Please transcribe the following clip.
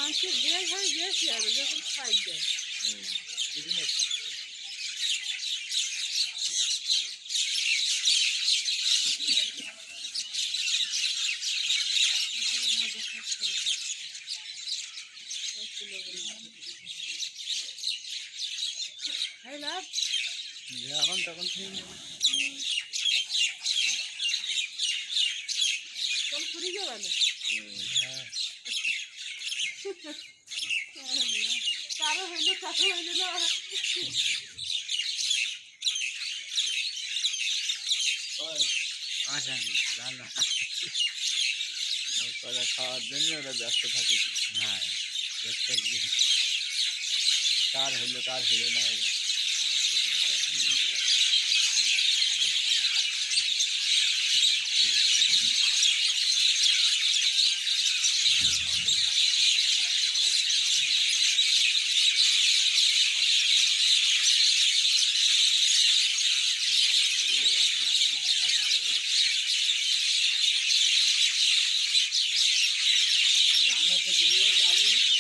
মানুষের বের হয় বেশি আর যখন সাইড দেয় যখন তখন খেয়ে নেবে ফুরি গেল হ্যাঁ কারো হইলো না আসেন রান্না কলা খাওয়ার জন্য ওরা ব্যস্ত থাকে হ্যাঁ প্রত্যেক দিন কার হলো না এরা আমরা তো